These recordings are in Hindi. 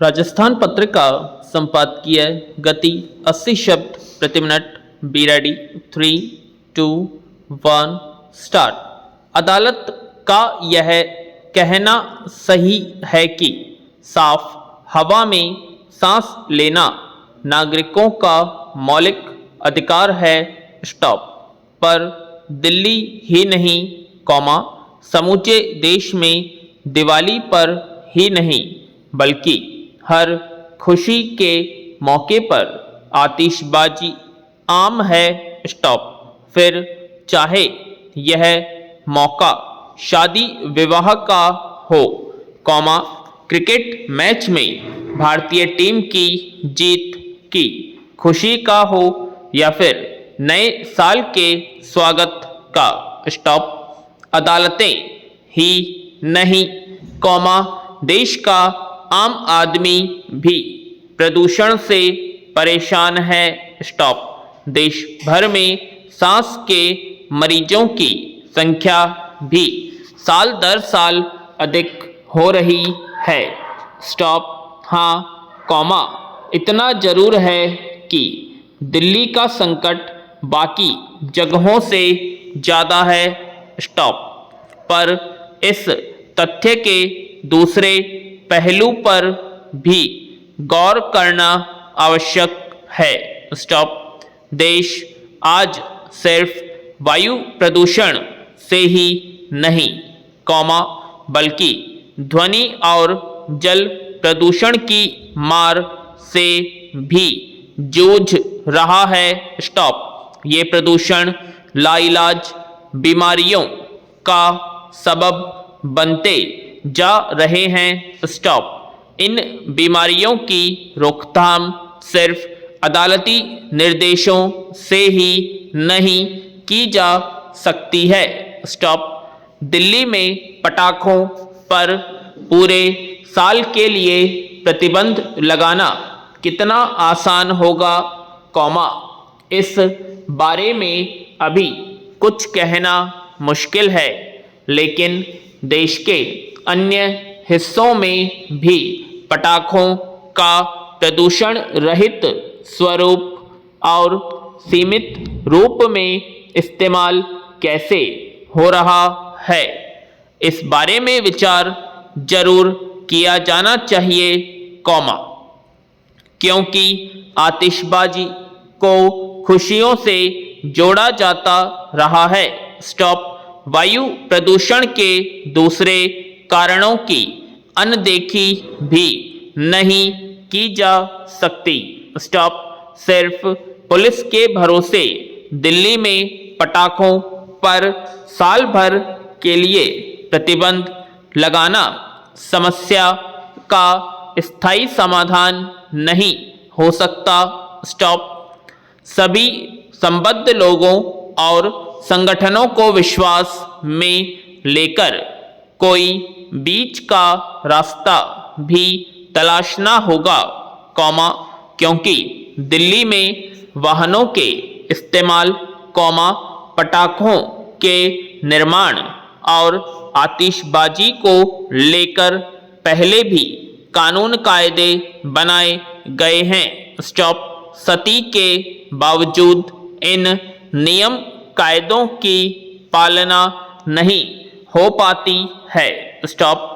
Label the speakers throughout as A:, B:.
A: राजस्थान पत्रिका संपादकीय गति 80 शब्द प्रति मिनट। Be ready 3, 2, 1 start. अदालत का यह कहना सही है कि साफ हवा में सांस लेना नागरिकों का मौलिक अधिकार है। स्टॉप। पर दिल्ली ही नहीं समूचे देश में दिवाली पर ही नहीं बल्कि हर खुशी के मौके पर आतिशबाजी आम है। स्टॉप। फिर चाहे यह मौका शादी विवाह का हो क्रिकेट मैच में भारतीय टीम की जीत की खुशी का हो या फिर नए साल के स्वागत का। स्टॉप। अदालतें ही नहीं देश का आम आदमी भी प्रदूषण से परेशान है। स्टॉप। देश भर में सांस के मरीजों की संख्या भी साल दर साल अधिक हो रही है। स्टॉप। हाँ इतना जरूर है कि दिल्ली का संकट बाकी जगहों से ज़्यादा है। स्टॉप। पर इस तथ्य के दूसरे पहलू पर भी गौर करना आवश्यक है। स्टॉप। देश आज सिर्फ वायु प्रदूषण से ही नहीं बल्कि ध्वनि और जल प्रदूषण की मार से भी जूझ रहा है। स्टॉप। ये प्रदूषण लाइलाज बीमारियों का सबब बनते जा रहे हैं। स्टॉप। इन बीमारियों की रोकथाम सिर्फ अदालती निर्देशों से ही नहीं की जा सकती है। स्टॉप। दिल्ली में पटाखों पर पूरे साल के लिए प्रतिबंध लगाना कितना आसान होगा इस बारे में अभी कुछ कहना मुश्किल है, लेकिन देश के अन्य हिस्सों में भी पटाखों का प्रदूषण रहित स्वरूप और सीमित रूप में इस्तेमाल कैसे हो रहा है, इस बारे में विचार जरूर किया जाना चाहिए क्योंकि आतिशबाजी को खुशियों से जोड़ा जाता रहा है। स्टॉप। वायु प्रदूषण के दूसरे कारणों की अनदेखी भी नहीं की जा सकती। स्टॉप। सिर्फ पुलिस के भरोसे दिल्ली में पटाखों पर साल भर के लिए प्रतिबंध लगाना समस्या का स्थायी समाधान नहीं हो सकता। स्टॉप। सभी संबद्ध लोगों और संगठनों को विश्वास में लेकर कोई बीच का रास्ता भी तलाशना होगा क्योंकि दिल्ली में वाहनों के इस्तेमाल पटाखों के निर्माण और आतिशबाजी को लेकर पहले भी कानून कायदे बनाए गए हैं। स्टॉप। सती के बावजूद इन नियम कायदों की पालना नहीं हो पाती है। स्टॉप।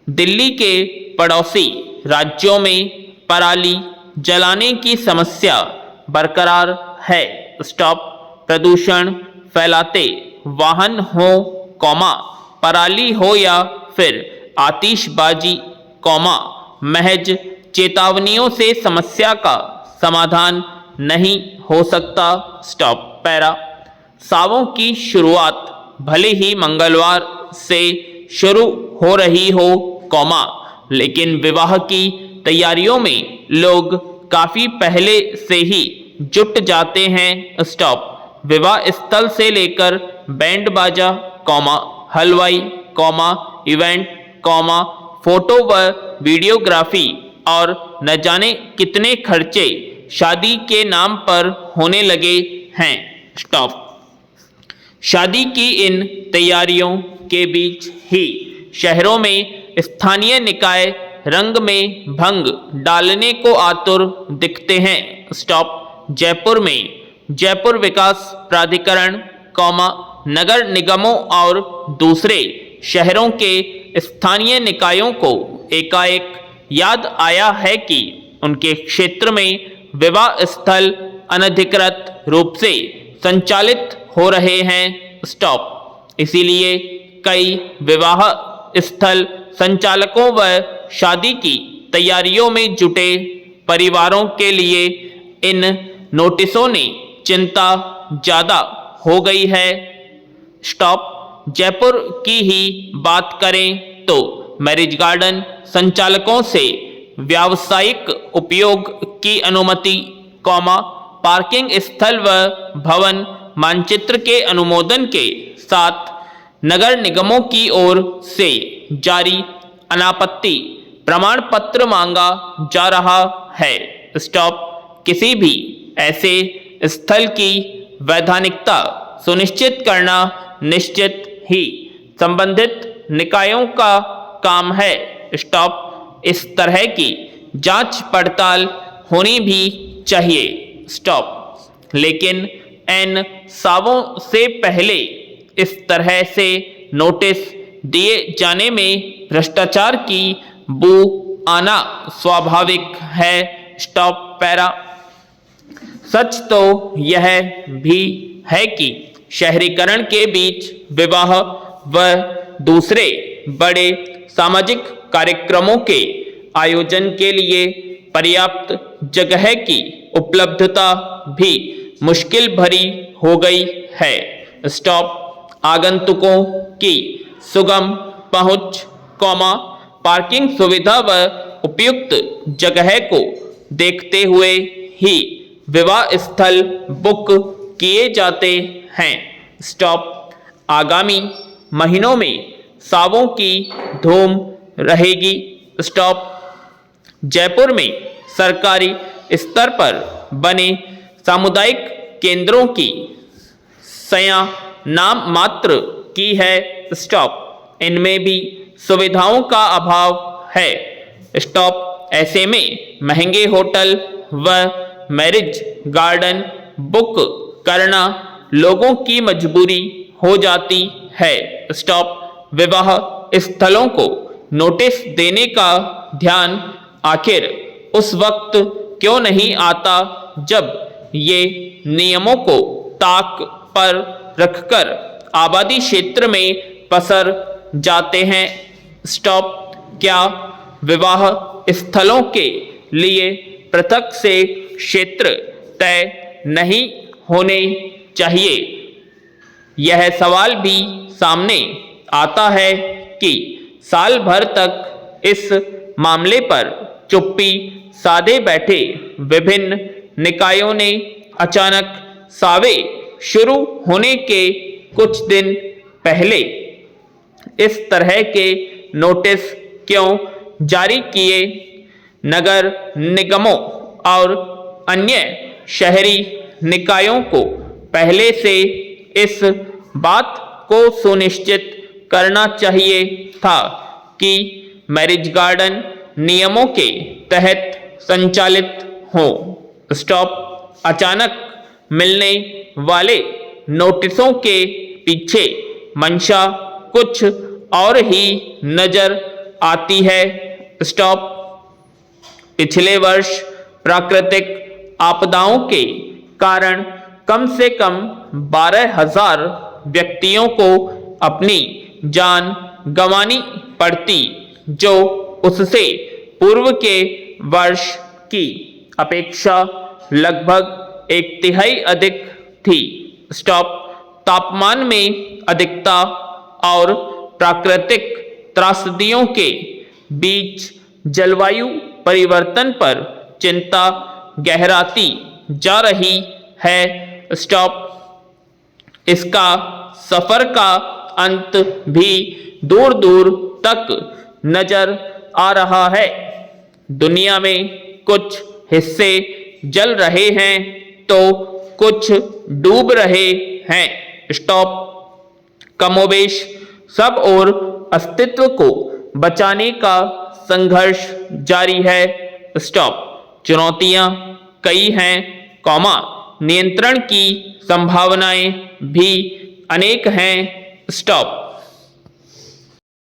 A: दिल्ली के पड़ोसी राज्यों में पराली जलाने की समस्या बरकरार है। स्टॉप। प्रदूषण फैलाते वाहन हो पराली हो या फिर आतिशबाजी महज चेतावनियों से समस्या का समाधान नहीं हो सकता। स्टॉप। पैरा। सावों की शुरुआत भले ही मंगलवार से शुरू हो रही हो लेकिन विवाह की तैयारियों में लोग काफी पहले से ही जुट जाते हैं। स्टॉप। विवाह स्थल से लेकर बैंड बाजा हलवाई इवेंट फोटो व वीडियोग्राफी और न जाने कितने खर्चे शादी के नाम पर होने लगे हैं। स्टॉप। शादी की इन तैयारियों के बीच ही शहरों में स्थानीय निकाय रंग में भंग डालने को आतुर दिखते हैं। स्टॉप। जयपुर में जयपुर विकास प्राधिकरण, नगर निगमों और दूसरे शहरों के स्थानीय निकायों को एकाएक याद आया है कि उनके क्षेत्र में विवाह स्थल अनधिकृत रूप से संचालित हो रहे हैं। स्टॉप। इसीलिए कई विवाह स्थल संचालकों व शादी की तैयारियों में जुटे परिवारों के लिए इन नोटिसों ने चिंता ज्यादा हो गई है। स्टॉप। जयपुर की ही बात करें तो मैरिज गार्डन संचालकों से व्यावसायिक उपयोग की अनुमति, पार्किंग स्थल व भवन मानचित्र के अनुमोदन के साथ नगर निगमों की ओर से जारी अनापत्ति प्रमाण पत्र मांगा जा रहा है। स्टॉप। किसी भी ऐसे स्थल की वैधानिकता सुनिश्चित करना निश्चित ही संबंधित निकायों का काम है। स्टॉप। इस तरह की जांच पड़ताल होनी भी चाहिए। स्टॉप। लेकिन इन सावों से पहले इस तरह से नोटिस दिए जाने में भ्रष्टाचार की बू आना स्वाभाविक है। Stop para. सच तो यह भी है कि शहरीकरण के बीच विवाह व दूसरे बड़े सामाजिक कार्यक्रमों के आयोजन के लिए पर्याप्त जगह की उपलब्धता भी मुश्किल भरी हो गई है। स्टॉप। आगंतुकों की सुगम पहुंच, पार्किंग सुविधा व उपयुक्त जगह को देखते हुए ही विवाह स्थल बुक किए जाते हैं। स्टॉप। आगामी महीनों में सावों की धूम रहेगी। स्टॉप। जयपुर में सरकारी स्तर पर बने सामुदायिक केंद्रों की संख्या नाम मात्र की है। स्टॉप। इनमें भी सुविधाओं का अभाव है। स्टॉप। ऐसे में महंगे होटल व मैरिज गार्डन बुक करना लोगों की मजबूरी हो जाती है। स्टॉप। विवाह स्थलों को नोटिस देने का ध्यान आखिर उस वक्त क्यों नहीं आता जब ये नियमों को ताक पर रखकर आबादी क्षेत्र में पसर जाते हैं। स्टॉप। क्या विवाह स्थलों के लिए पृथक से क्षेत्र तय नहीं होने चाहिए? यह सवाल भी सामने आता है कि साल भर तक इस मामले पर चुप्पी साधे बैठे विभिन्न निकायों ने अचानक सावे शुरू होने के कुछ दिन पहले इस तरह के नोटिस क्यों जारी किए? नगर निगमों और अन्य शहरी निकायों को पहले से इस बात को सुनिश्चित करना चाहिए था कि मैरिज गार्डन नियमों के तहत संचालित हो। स्टॉप। अचानक मिलने वाले नोटिसों के पीछे मंशा कुछ और ही नजर आती है। स्टॉप। पिछले वर्ष प्राकृतिक आपदाओं के कारण कम से कम 12,000 व्यक्तियों को अपनी जान गंवानी पड़ती, जो उससे पूर्व के वर्ष की अपेक्षा लगभग 1/3 अधिक थी। स्टॉप। तापमान में अधिकता और प्राकृतिक त्रासदियों के बीच जलवायु परिवर्तन पर चिंता गहराती जा रही है। स्टॉप। इसका सफर का अंत भी दूर दूर तक नजर आ रहा है। दुनिया में कुछ हिस्से जल रहे हैं तो कुछ डूब रहे हैं। स्टॉप। कमोबेश सब और अस्तित्व को बचाने का संघर्ष जारी है, स्टॉप। चुनौतियां कई हैं, कॉमा, नियंत्रण की संभावनाएं भी अनेक हैं, स्टॉप।